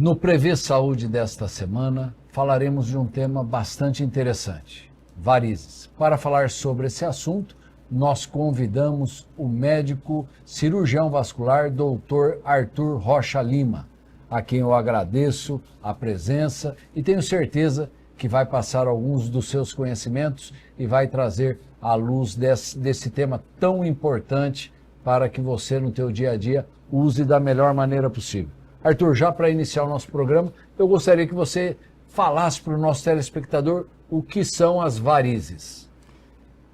No Prevê Saúde desta semana, falaremos de um tema bastante interessante, varizes. Para falar sobre esse assunto, nós convidamos o médico cirurgião vascular Dr. Arthur Rocha Lima, a quem eu agradeço a presença e tenho certeza que vai passar alguns dos seus conhecimentos e vai trazer à luz desse tema tão importante para que você no teu dia a dia use da melhor maneira possível. Arthur, já para iniciar o nosso programa, eu gostaria que você falasse para o nosso telespectador o que são as varizes.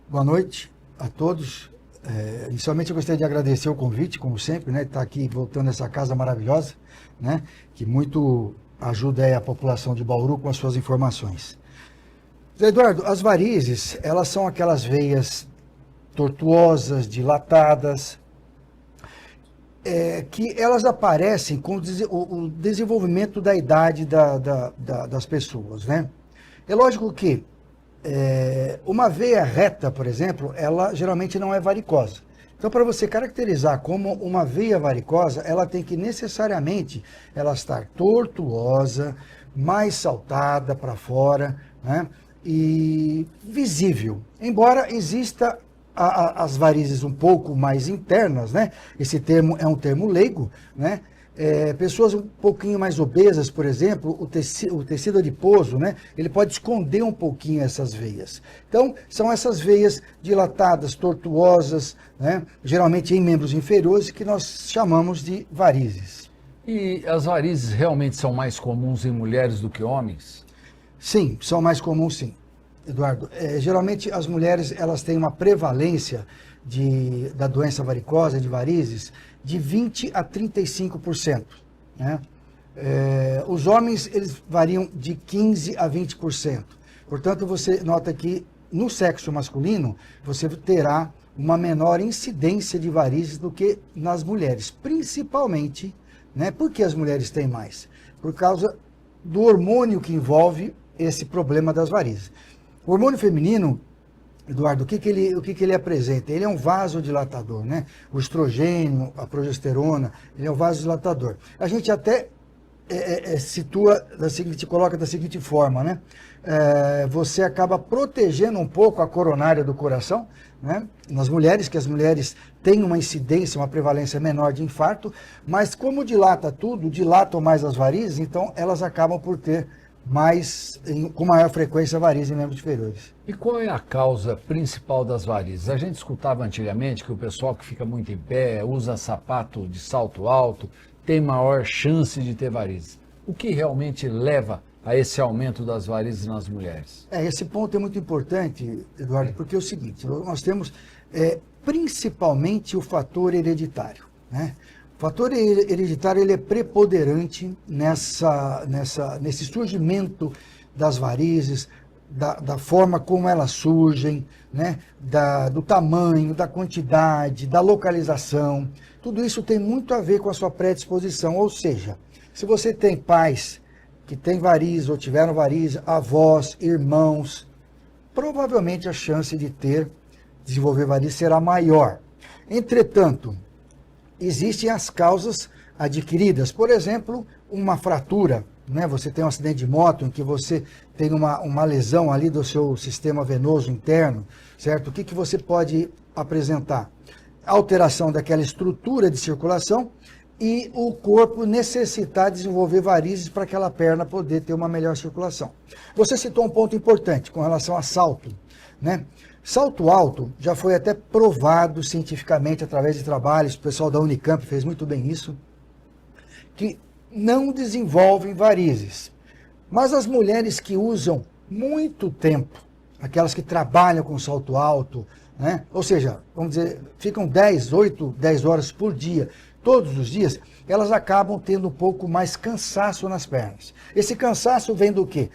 Boa noite a todos. Inicialmente eu gostaria de agradecer o convite, como sempre, né, estar aqui voltando a essa casa maravilhosa, né, que muito ajuda aí a população de Bauru com as suas informações. Zé Eduardo, as varizes, elas são aquelas veias tortuosas, dilatadas, que elas aparecem com o desenvolvimento da idade das pessoas, né? É lógico que uma veia reta, por exemplo, ela geralmente não é varicosa. Então, para você caracterizar como uma veia varicosa, ela tem que necessariamente ela estar tortuosa, mais saltada para fora, né? E visível. Embora exista as varizes um pouco mais internas, né? Esse termo é um termo leigo, né? Pessoas um pouquinho mais obesas, por exemplo, o tecido adiposo, né? Ele pode esconder um pouquinho essas veias. Então, são essas veias dilatadas, tortuosas, né? Geralmente em membros inferiores, que nós chamamos de varizes. E as varizes realmente são mais comuns em mulheres do que homens? Sim, são mais comuns, sim, Eduardo. Geralmente as mulheres elas têm uma prevalência da doença varicosa, de varizes, de 20% a 35%. Né? Os homens eles variam de 15% a 20%. Portanto, você nota que no sexo masculino você terá uma menor incidência de varizes do que nas mulheres, principalmente, né? Por que as mulheres têm mais? Por causa do hormônio que envolve esse problema das varizes. O hormônio feminino, Eduardo, o que ele apresenta? Ele é um vasodilatador, né? O estrogênio, a progesterona, ele é um vasodilatador. A gente até coloca da seguinte forma, né? Você acaba protegendo um pouco a coronária do coração, né? Nas mulheres, que as mulheres têm uma incidência, uma prevalência menor de infarto, mas como dilata tudo, dilatam mais as varizes, então elas acabam por ter com maior frequência varizes em membros inferiores. E qual é a causa principal das varizes? A gente escutava antigamente que o pessoal que fica muito em pé, usa sapato de salto alto, tem maior chance de ter varizes. O que realmente leva a esse aumento das varizes nas mulheres? Esse ponto é muito importante, Eduardo, porque é o seguinte, nós temos principalmente o fator hereditário, né? O fator hereditário ele é preponderante nesse surgimento das varizes, da forma como elas surgem, né? Do tamanho, da quantidade, da localização. Tudo isso tem muito a ver com a sua predisposição. Ou seja, se você tem pais que têm varizes ou tiveram varizes, avós, irmãos, provavelmente a chance de desenvolver varizes será maior. Entretanto, existem as causas adquiridas. Por exemplo, uma fratura, né? Você tem um acidente de moto em que você tem uma lesão ali do seu sistema venoso interno, certo? O que você pode apresentar? Alteração daquela estrutura de circulação e o corpo necessitar desenvolver varizes para aquela perna poder ter uma melhor circulação. Você citou um ponto importante com relação a salto, né? Salto alto já foi até provado cientificamente através de trabalhos, o pessoal da Unicamp fez muito bem isso, que não desenvolvem varizes. Mas as mulheres que usam muito tempo, aquelas que trabalham com salto alto, né? Ou seja, vamos dizer, ficam 8, 10 horas por dia, todos os dias, elas acabam tendo um pouco mais cansaço nas pernas. Esse cansaço vem do quê?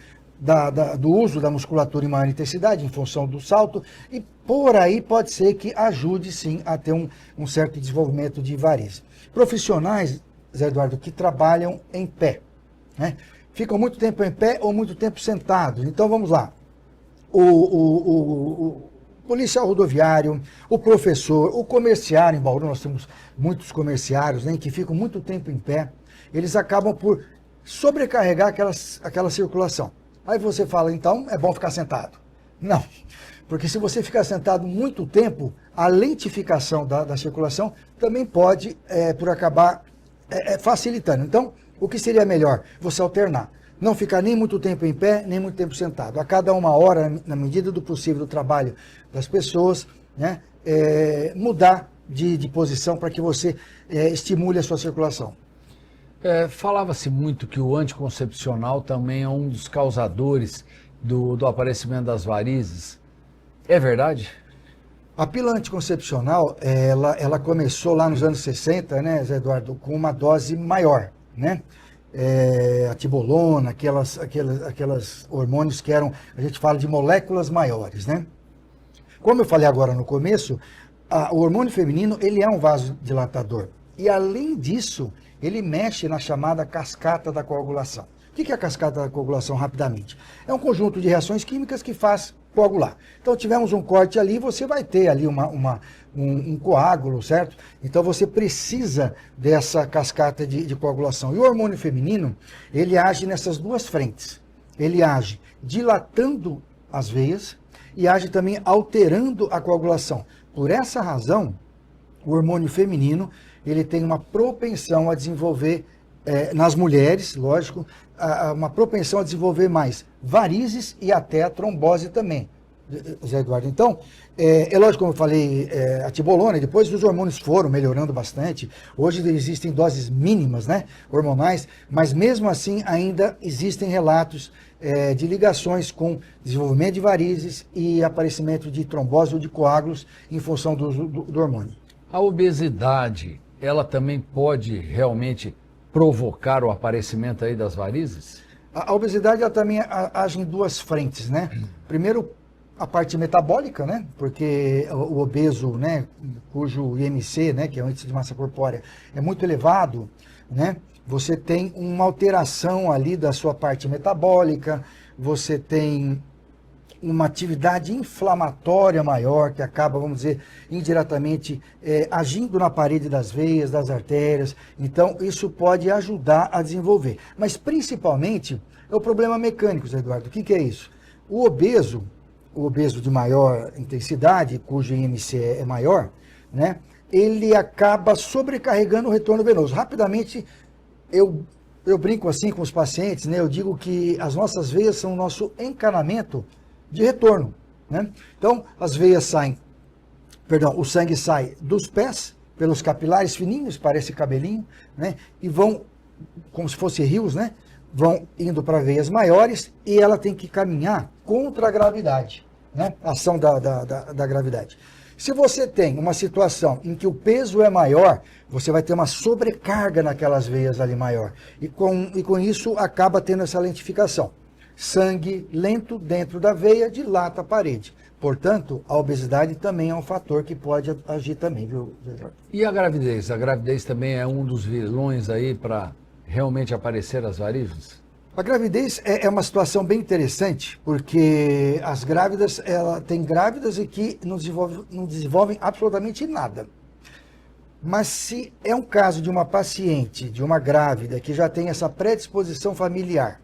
Do uso da musculatura em maior intensidade, em função do salto, e por aí pode ser que ajude sim a ter um certo desenvolvimento de varizes. Profissionais, Zé Eduardo, que trabalham em pé, né? Ficam muito tempo em pé ou muito tempo sentados. Então vamos lá. O policial rodoviário, o professor, o comerciário, em Bauru nós temos muitos comerciários, né, que ficam muito tempo em pé, eles acabam por sobrecarregar aquela circulação. Aí você fala, então é bom ficar sentado. Não, porque se você ficar sentado muito tempo, a lentificação da circulação também pode, por acabar facilitando. Então, o que seria melhor? Você alternar. Não ficar nem muito tempo em pé, nem muito tempo sentado. A cada 1 hora, na medida do possível do trabalho das pessoas, né, mudar de posição para que você estimule a sua circulação. Falava-se muito que o anticoncepcional também é um dos causadores do aparecimento das varizes. É verdade? A pílula anticoncepcional, ela começou lá nos anos 60, né, Zé Eduardo, com uma dose maior, né? A tibolona, aquelas hormônios que eram, a gente fala de moléculas maiores, né? Como eu falei agora no começo, o hormônio feminino, ele é um vasodilatador. E além disso, ele mexe na chamada cascata da coagulação. O que é a cascata da coagulação, rapidamente? É um conjunto de reações químicas que faz coagular. Então, tivemos um corte ali, você vai ter ali um coágulo, certo? Então, você precisa dessa cascata de coagulação. E o hormônio feminino, ele age nessas duas frentes. Ele age dilatando as veias e age também alterando a coagulação. Por essa razão, o hormônio feminino, ele tem uma propensão a desenvolver, nas mulheres, lógico, uma propensão a desenvolver mais varizes e até a trombose também, Zé Eduardo. Então, lógico, como eu falei, a tibolona, e depois os hormônios foram melhorando bastante. Hoje existem doses mínimas, né, hormonais, mas mesmo assim ainda existem relatos de ligações com desenvolvimento de varizes e aparecimento de trombose ou de coágulos em função do hormônio. A obesidade, ela também pode realmente provocar o aparecimento aí das varizes? A obesidade, ela também age em duas frentes, né? Primeiro, a parte metabólica, né? Porque o obeso, né, cujo IMC, né, que é o índice de massa corpórea, é muito elevado, né? Você tem uma alteração ali da sua parte metabólica, você tem uma atividade inflamatória maior, que acaba, vamos dizer, indiretamente agindo na parede das veias, das artérias. Então, isso pode ajudar a desenvolver. Mas, principalmente, é o problema mecânico, Zé Eduardo. O que é isso? O obeso de maior intensidade, cujo IMC é maior, né, ele acaba sobrecarregando o retorno venoso. Rapidamente, eu brinco assim com os pacientes, né, eu digo que as nossas veias são o nosso encanamento de retorno, né? Então, as veias o sangue sai dos pés, pelos capilares fininhos, parece cabelinho, né? E vão, como se fossem rios, né? Vão indo para veias maiores e ela tem que caminhar contra a gravidade, né? A ação da gravidade. Se você tem uma situação em que o peso é maior, você vai ter uma sobrecarga naquelas veias ali maior. E com isso acaba tendo essa lentificação. Sangue lento dentro da veia dilata a parede. Portanto, a obesidade também é um fator que pode agir também, viu, Eduardo? E a gravidez? A gravidez também é um dos vilões aí para realmente aparecer as varizes? A gravidez é uma situação bem interessante, porque as grávidas, tem grávidas e que não desenvolvem absolutamente nada. Mas se é um caso de uma paciente, de uma grávida, que já tem essa predisposição familiar,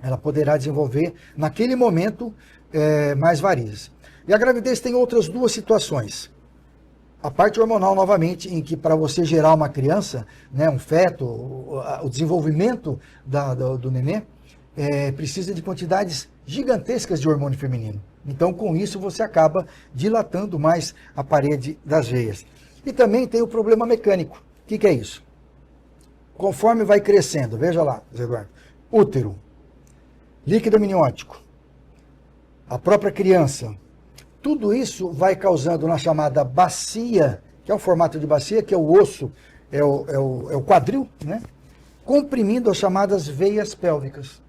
ela poderá desenvolver, naquele momento, mais varizes. E a gravidez tem outras duas situações. A parte hormonal, novamente, em que para você gerar uma criança, né, um feto, o desenvolvimento do nenê, precisa de quantidades gigantescas de hormônio feminino. Então, com isso, você acaba dilatando mais a parede das veias. E também tem o problema mecânico. O que é isso? Conforme vai crescendo, veja lá, Zé Eduardo, útero, líquido amniótico, a própria criança, tudo isso vai causando na chamada bacia, que é o formato de bacia, que é o osso, é o quadril, né? Comprimindo as chamadas veias pélvicas.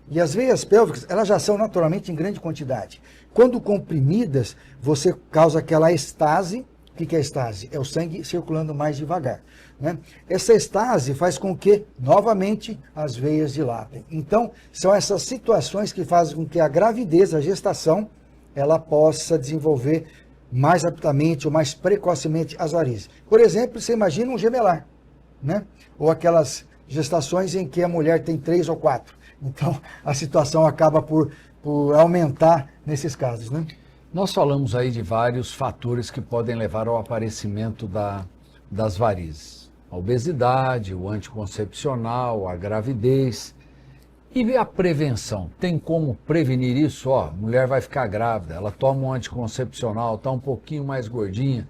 E as veias pélvicas, elas já são naturalmente em grande quantidade. Quando comprimidas, você causa aquela estase. O que é estase? É o sangue circulando mais devagar, né? Essa estase faz com que, novamente, as veias dilatem. Então, são essas situações que fazem com que a gravidez, a gestação, ela possa desenvolver mais rapidamente ou mais precocemente as varizes. Por exemplo, você imagina um gemelar, né? Ou aquelas gestações em que a mulher tem 3 ou 4. Então, a situação acaba por aumentar nesses casos, né? Nós falamos aí de vários fatores que podem levar ao aparecimento das varizes. A obesidade, o anticoncepcional, a gravidez. E a prevenção? Tem como prevenir isso? Ó, a mulher vai ficar grávida, ela toma um anticoncepcional, está um pouquinho mais gordinha.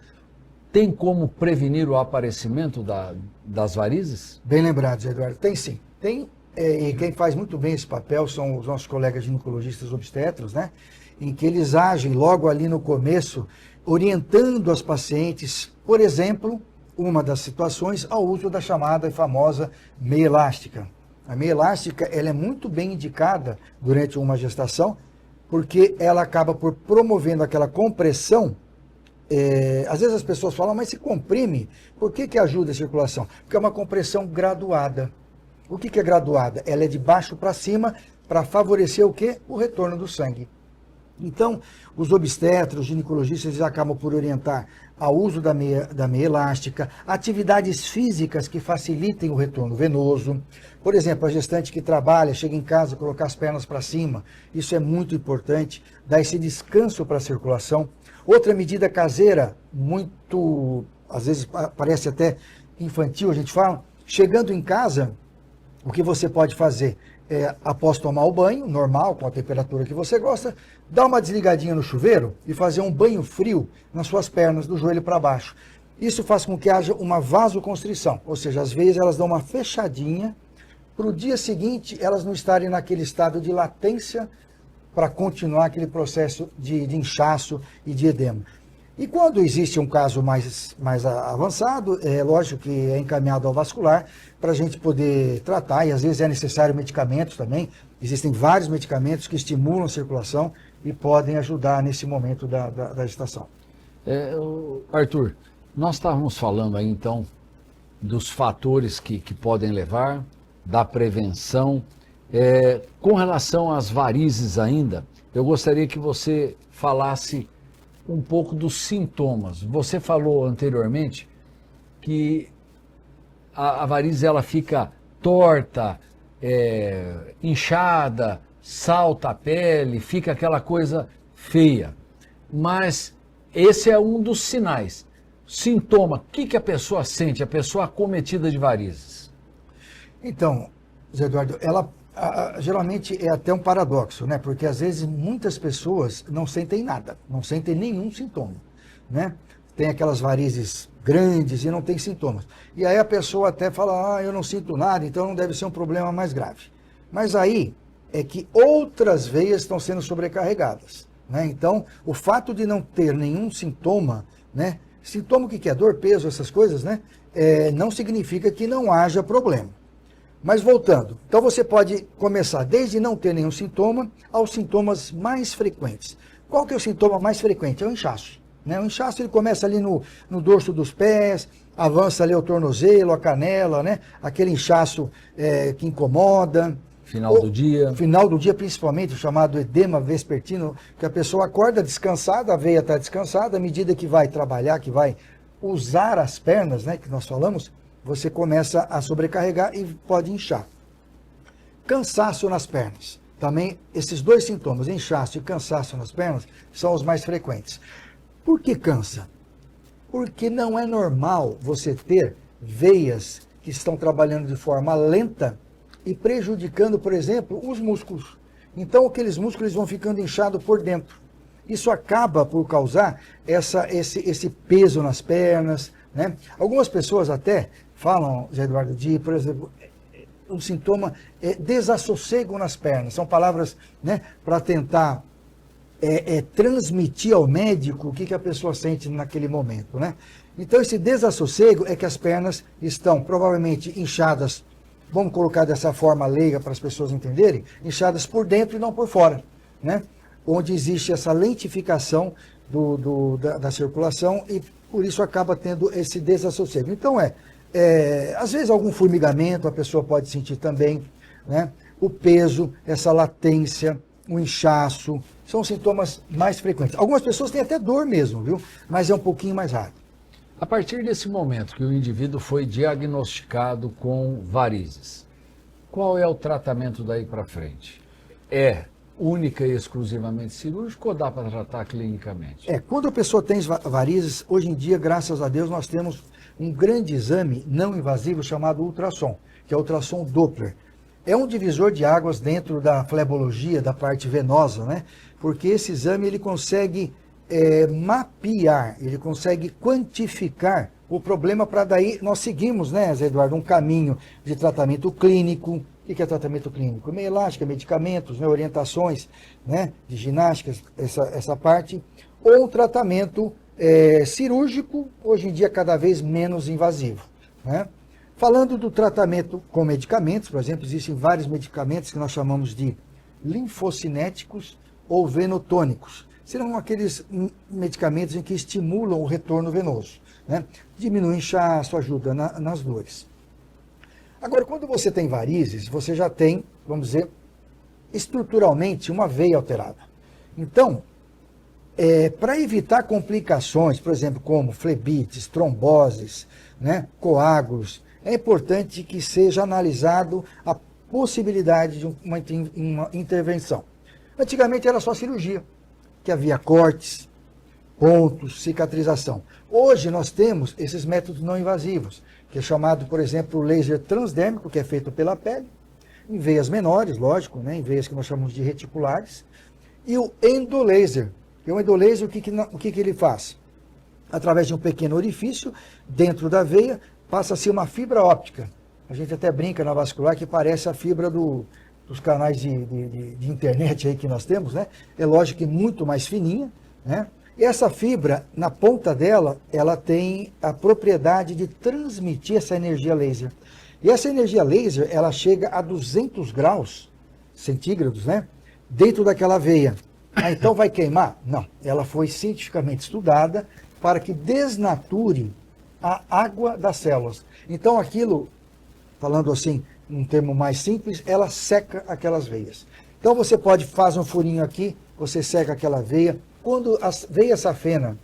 Tem como prevenir o aparecimento das varizes? Bem lembrado, Zé Eduardo. Tem sim. Tem, e quem faz muito bem esse papel são os nossos colegas ginecologistas obstetras, né? Em que eles agem logo ali no começo, orientando as pacientes, por exemplo, uma das situações, ao uso da chamada e famosa meia elástica. A meia elástica, ela é muito bem indicada durante uma gestação, porque ela acaba por promovendo aquela compressão. Às vezes as pessoas falam, mas se comprime, por que ajuda a circulação? Porque é uma compressão graduada. O que é graduada? Ela é de baixo para cima para favorecer o quê? O retorno do sangue. Então, os obstetras, os ginecologistas, eles acabam por orientar ao uso da meia elástica, atividades físicas que facilitem o retorno venoso. Por exemplo, a gestante que trabalha, chega em casa, colocar as pernas para cima, isso é muito importante, dá esse descanso para a circulação. Outra medida caseira, muito, às vezes parece até infantil, a gente fala, chegando em casa, o que você pode fazer? Após tomar o banho, normal, com a temperatura que você gosta, dar uma desligadinha no chuveiro e fazer um banho frio nas suas pernas, do joelho para baixo. Isso faz com que haja uma vasoconstrição, ou seja, às vezes elas dão uma fechadinha, para o dia seguinte elas não estarem naquele estado de latência para continuar aquele processo de inchaço e de edema. E quando existe um caso mais avançado, é lógico que é encaminhado ao vascular para a gente poder tratar, e às vezes é necessário medicamentos também. Existem vários medicamentos que estimulam a circulação e podem ajudar nesse momento da gestação. Arthur, nós estávamos falando aí então dos fatores que podem levar, da prevenção. Com relação às varizes ainda, eu gostaria que você falasse um pouco dos sintomas. Você falou anteriormente que a varize ela fica torta, inchada, salta a pele, fica aquela coisa feia. Mas esse é um dos sinais. Sintoma, o que a pessoa sente, a pessoa acometida de varizes? Então, Zé Eduardo, geralmente é até um paradoxo, né? Porque às vezes muitas pessoas não sentem nada, não sentem nenhum sintoma, né? Tem aquelas varizes grandes e não tem sintomas. E aí a pessoa até fala, eu não sinto nada, então não deve ser um problema mais grave. Mas aí é que outras veias estão sendo sobrecarregadas, né? Então, o fato de não ter nenhum sintoma, né? Sintoma o que é? Dor, peso, essas coisas, né? Não significa que não haja problema. Mas voltando, então você pode começar desde não ter nenhum sintoma aos sintomas mais frequentes. Qual que é o sintoma mais frequente? É o inchaço, né? O inchaço ele começa ali no dorso dos pés, avança ali o tornozelo, a canela, né? Aquele inchaço que incomoda. Final do dia. Final do dia, principalmente, o chamado edema vespertino, que a pessoa acorda descansada, a veia está descansada, à medida que vai trabalhar, que vai usar as pernas, né? Que nós falamos, você começa a sobrecarregar e pode inchar. Cansaço nas pernas. Também esses dois sintomas, inchaço e cansaço nas pernas, são os mais frequentes. Por que cansa? Porque não é normal você ter veias que estão trabalhando de forma lenta e prejudicando, por exemplo, os músculos. Então, aqueles músculos vão ficando inchados por dentro. Isso acaba por causar esse peso nas pernas, né? Algumas pessoas até falam, Zé Eduardo, por exemplo, um sintoma é desassossego nas pernas. São palavras, né, para tentar transmitir ao médico o que a pessoa sente naquele momento, né? Então, esse desassossego é que as pernas estão provavelmente inchadas, vamos colocar dessa forma leiga para as pessoas entenderem, inchadas por dentro e não por fora, né? Onde existe essa lentificação da circulação e por isso acaba tendo esse desassossego. Então às vezes algum formigamento a pessoa pode sentir também, né? O peso, essa latência, o inchaço, são sintomas mais frequentes. Algumas pessoas têm até dor mesmo, viu? Mas é um pouquinho mais raro. A partir desse momento que o indivíduo foi diagnosticado com varizes, qual é o tratamento daí para frente? É única e exclusivamente cirúrgico ou dá para tratar clinicamente? Quando a pessoa tem varizes, hoje em dia, graças a Deus, nós temos um grande exame não invasivo chamado ultrassom, que é o ultrassom Doppler. É um divisor de águas dentro da flebologia, da parte venosa, né? Porque esse exame ele consegue mapear, ele consegue quantificar o problema para daí nós seguimos, né, Zé Eduardo, um caminho de tratamento clínico. O que é tratamento clínico? Meia elástica, medicamentos, né, orientações, né, de ginásticas, essa parte, ou um tratamento cirúrgico, hoje em dia cada vez menos invasivo, né? Falando do tratamento com medicamentos, por exemplo, existem vários medicamentos que nós chamamos de linfocinéticos ou venotônicos. Serão aqueles medicamentos em que estimulam o retorno venoso, né? Diminui o inchaço, ajuda nas dores. Agora, quando você tem varizes, você já tem, vamos dizer, estruturalmente uma veia alterada. Então, para evitar complicações, por exemplo, como flebites, tromboses, né, coágulos, é importante que seja analisado a possibilidade de uma intervenção. Antigamente era só cirurgia, que havia cortes, pontos, cicatrização. Hoje nós temos esses métodos não invasivos, que é chamado, por exemplo, o laser transdérmico, que é feito pela pele, em veias menores, lógico, né, em veias que nós chamamos de reticulares, e o endolaser. E o endolaser, o que ele faz? Através de um pequeno orifício dentro da veia, passa-se uma fibra óptica. A gente até brinca na vascular que parece a fibra dos canais de internet aí que nós temos, né? É lógico que muito mais fininha, né? E essa fibra, na ponta dela, ela tem a propriedade de transmitir essa energia laser. E essa energia laser, ela chega a 200 graus centígrados, né? Dentro daquela veia. Então vai queimar? Não. Ela foi cientificamente estudada para que desnature a água das células. Então aquilo, falando assim, num termo mais simples, ela seca aquelas veias. Então você faz um furinho aqui, você seca aquela veia. Quando a veia safena,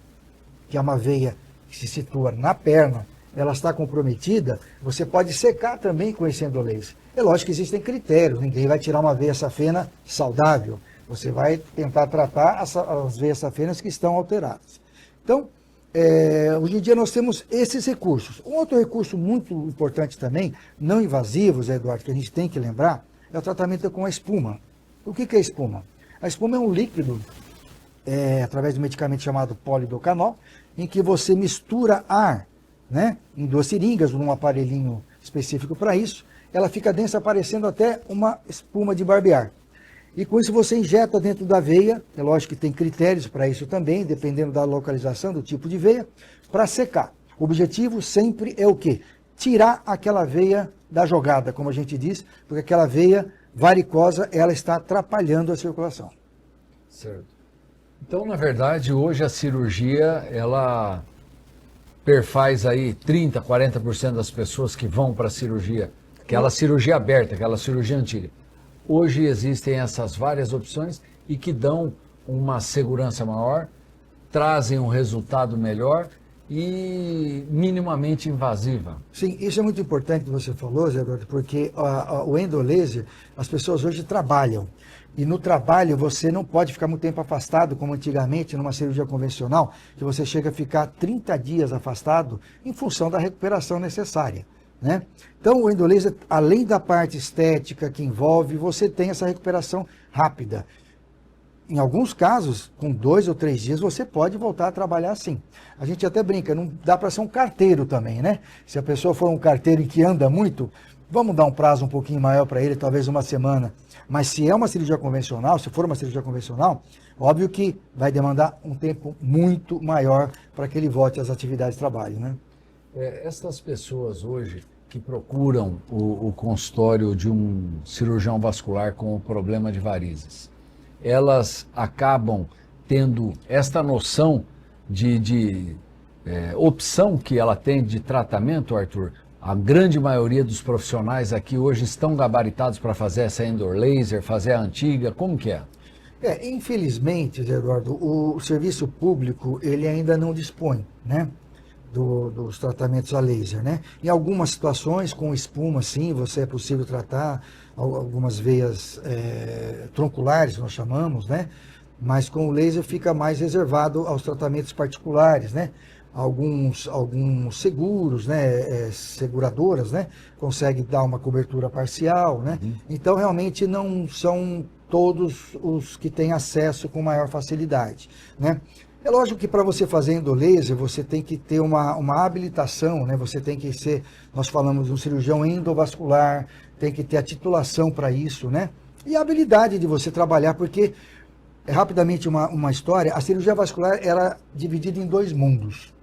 que é uma veia que se situa na perna, ela está comprometida, você pode secar também com esse endolaser. É lógico que existem critérios, ninguém vai tirar uma veia safena saudável. Você vai tentar tratar as veias safenas que estão alteradas. Então, hoje em dia nós temos esses recursos. Um outro recurso muito importante também, não invasivo, Zé Eduardo, que a gente tem que lembrar, é o tratamento com a espuma. O que é a espuma? A espuma é um líquido, através de um medicamento chamado polidocanol, em que você mistura ar, né, em 2 seringas, num aparelhinho específico para isso, ela fica densa, parecendo até uma espuma de barbear. E com isso você injeta dentro da veia, é lógico que tem critérios para isso também, dependendo da localização, do tipo de veia, para secar. O objetivo sempre é o quê? Tirar aquela veia da jogada, como a gente diz, porque aquela veia varicosa, ela está atrapalhando a circulação. Certo. Então, na verdade, hoje a cirurgia, ela perfaz aí 30%, 40% das pessoas que vão para a cirurgia, aquela cirurgia aberta, aquela cirurgia antiga. Hoje existem essas várias opções e que dão uma segurança maior, trazem um resultado melhor e minimamente invasiva. Sim, isso é muito importante que você falou, Zé Eduardo, porque o endolaser, as pessoas hoje trabalham. E no trabalho você não pode ficar muito tempo afastado, como antigamente numa cirurgia convencional, que você chega a ficar 30 dias afastado em função da recuperação necessária, né? Então o endolaser, além da parte estética que envolve, você tem essa recuperação rápida. Em alguns casos, com 2 ou 3 dias, você pode voltar a trabalhar assim. A gente até brinca, não dá para ser um carteiro também, né? Se a pessoa for um carteiro que anda muito, vamos dar um prazo um pouquinho maior para ele, talvez uma semana. Mas se é uma cirurgia convencional, se for uma cirurgia convencional, óbvio que vai demandar um tempo muito maior para que ele volte às atividades de trabalho, né? Essas pessoas hoje que procuram o consultório de um cirurgião vascular com o problema de varizes, elas acabam tendo esta noção de opção que ela tem de tratamento, Arthur? A grande maioria dos profissionais aqui hoje estão gabaritados para fazer essa indoor laser, fazer a antiga, como que é? Infelizmente, Eduardo, o serviço público ele ainda não dispõe, né, dos tratamentos a laser, né? Em algumas situações, com espuma, sim, você é possível tratar algumas veias tronculares, nós chamamos, né? Mas com o laser fica mais reservado aos tratamentos particulares, né? Alguns seguros, né? Seguradoras, né? Conseguem dar uma cobertura parcial, né? Então, realmente, não são todos os que têm acesso com maior facilidade, né? É lógico que para você fazer endolaser, você tem que ter uma habilitação, né? Você tem que ser, nós falamos de um cirurgião endovascular, tem que ter a titulação para isso, né? E a habilidade de você trabalhar, porque, rapidamente uma história, a cirurgia vascular era dividida em dois mundos,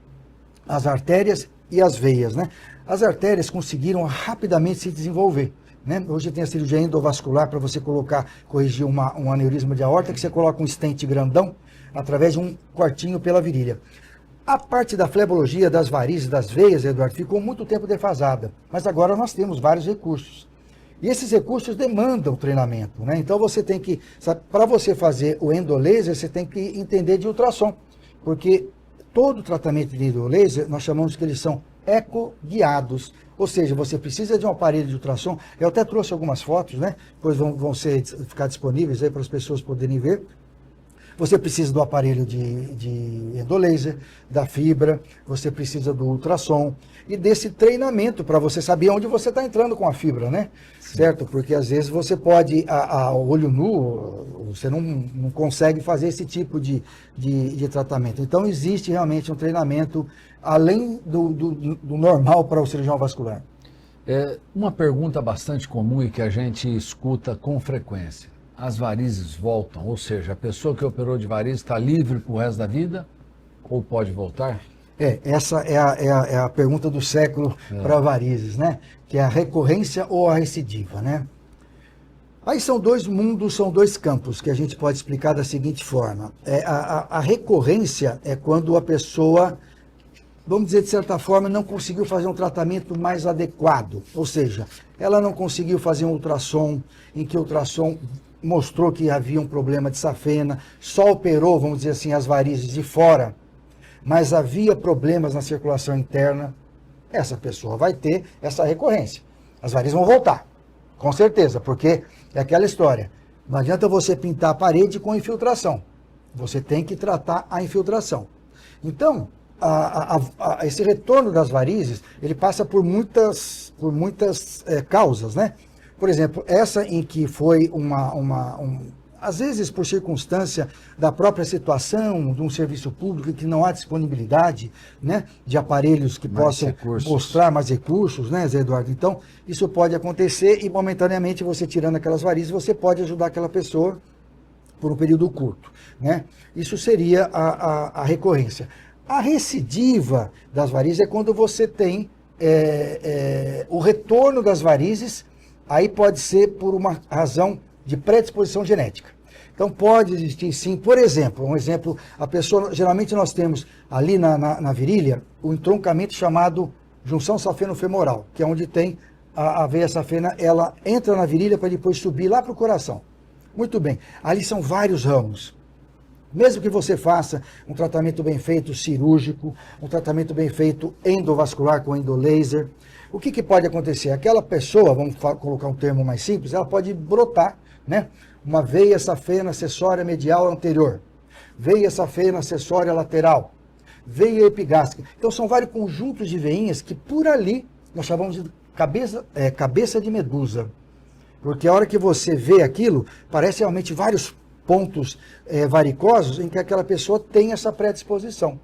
as artérias e as veias, né? As artérias conseguiram rapidamente se desenvolver, né? Hoje tem a cirurgia endovascular para você corrigir um aneurisma de aorta, que você coloca um stent grandão, através de um cortinho pela virilha. A parte da flebologia, das varizes, das veias, Eduardo, ficou muito tempo defasada. Mas agora nós temos vários recursos. E esses recursos demandam treinamento, né? Então você tem que, para você fazer o endolaser, você tem que entender de ultrassom. Porque todo tratamento de endolaser, nós chamamos que eles são eco-guiados. Ou seja, você precisa de um aparelho de ultrassom. Eu até trouxe algumas fotos, né? Depois vão ficar disponíveis aí para as pessoas poderem ver. Você precisa do aparelho de endolaser, da fibra, você precisa do ultrassom e desse treinamento para você saber onde você está entrando com a fibra, né? Sim. Certo? Porque às vezes você pode, a olho nu, você não consegue fazer esse tipo de tratamento. Então existe realmente um treinamento além do normal para o cirurgião vascular. Uma pergunta bastante comum e que a gente escuta com frequência. As varizes voltam, ou seja, a pessoa que operou de varizes está livre para o resto da vida ou pode voltar? Essa é a pergunta do século para varizes, né? Que é a recorrência ou a recidiva, né? Aí são dois mundos, são dois campos que a gente pode explicar da seguinte forma. A recorrência é quando a pessoa, vamos dizer de certa forma, não conseguiu fazer um tratamento mais adequado. Ou seja, ela não conseguiu fazer um ultrassom, em que o ultrassom mostrou que havia um problema de safena, só operou, vamos dizer assim, as varizes de fora, mas havia problemas na circulação interna. Essa pessoa vai ter essa recorrência. As varizes vão voltar, com certeza, porque é aquela história. Não adianta você pintar a parede com infiltração. Você tem que tratar a infiltração. Então, esse retorno das varizes, ele passa por muitas causas, né? Por exemplo, essa em que foi às vezes por circunstância da própria situação de um serviço público que não há disponibilidade, né, de aparelhos que possam mostrar mais recursos, né, Zé Eduardo? Então, isso pode acontecer e momentaneamente você tirando aquelas varizes, você pode ajudar aquela pessoa por um período curto, né? Isso seria a recorrência. A recidiva das varizes é quando você tem o retorno das varizes. Aí pode ser por uma razão de predisposição genética. Então pode existir sim, por exemplo, a pessoa, geralmente nós temos ali na virilha o entroncamento chamado junção safeno-femoral, que é onde tem a veia safena, ela entra na virilha para depois subir lá para o coração. Muito bem, ali são vários ramos. Mesmo que você faça um tratamento bem feito cirúrgico, um tratamento bem feito endovascular com endolaser, o que pode acontecer? Aquela pessoa, vamos colocar um termo mais simples, ela pode brotar, né? Uma veia safena acessória medial anterior, veia safena acessória lateral, veia epigástrica. Então são vários conjuntos de veinhas que por ali nós chamamos de cabeça de medusa. Porque a hora que você vê aquilo, parece realmente vários pontos varicosos em que aquela pessoa tem essa predisposição.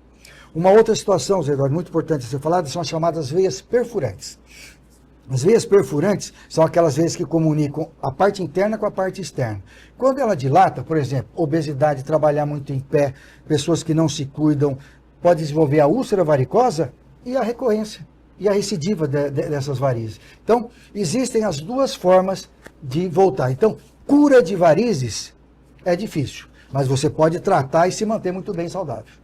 Uma outra situação, Zé Eduardo, muito importante ser falada, são as chamadas veias perfurantes. As veias perfurantes são aquelas veias que comunicam a parte interna com a parte externa. Quando ela dilata, por exemplo, obesidade, trabalhar muito em pé, pessoas que não se cuidam, pode desenvolver a úlcera varicosa e a recorrência e a recidiva dessas varizes. Então, existem as duas formas de voltar. Então, cura de varizes é difícil, mas você pode tratar e se manter muito bem saudável.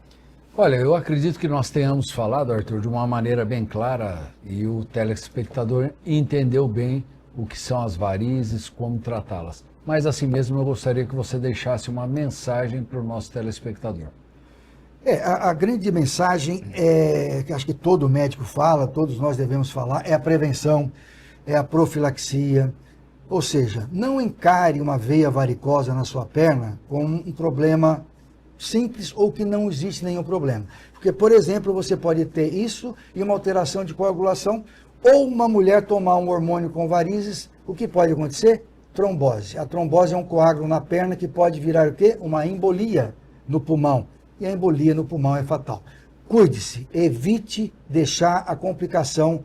Olha, eu acredito que nós tenhamos falado, Arthur, de uma maneira bem clara e o telespectador entendeu bem o que são as varizes, como tratá-las. Mas assim mesmo eu gostaria que você deixasse uma mensagem para o nosso telespectador. A grande mensagem, que acho que todo médico fala, todos nós devemos falar, é a prevenção, é a profilaxia. Ou seja, não encare uma veia varicosa na sua perna como um problema simples ou que não existe nenhum problema. Porque, por exemplo, você pode ter isso e uma alteração de coagulação, ou uma mulher tomar um hormônio com varizes, o que pode acontecer? Trombose. A trombose é um coágulo na perna que pode virar o quê? Uma embolia no pulmão. E a embolia no pulmão é fatal. Cuide-se, evite deixar a complicação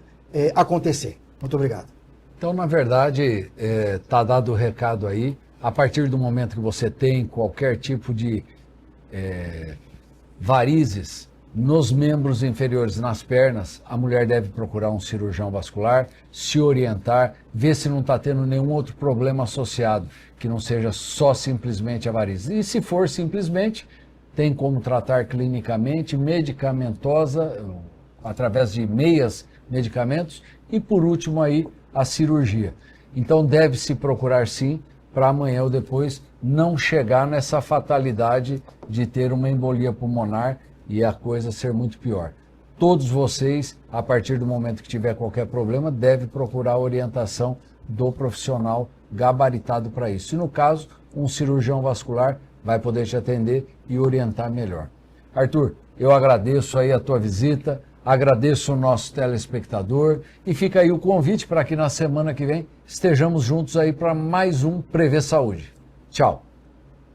acontecer. Muito obrigado. Então, na verdade, está dado o recado aí. A partir do momento que você tem qualquer tipo de varizes nos membros inferiores, nas pernas, a mulher deve procurar um cirurgião vascular, se orientar, ver se não está tendo nenhum outro problema associado, que não seja só simplesmente a varizes. E se for simplesmente, tem como tratar clinicamente, medicamentosa, através de meias medicamentos, e por último aí, a cirurgia. Então deve-se procurar sim, para amanhã ou depois não chegar nessa fatalidade de ter uma embolia pulmonar e a coisa ser muito pior. Todos vocês, a partir do momento que tiver qualquer problema, devem procurar a orientação do profissional gabaritado para isso. E no caso, um cirurgião vascular vai poder te atender e orientar melhor. Arthur, eu agradeço aí a tua visita, agradeço o nosso telespectador e fica aí o convite para que na semana que vem estejamos juntos aí para mais um Prevê Saúde. Tchau.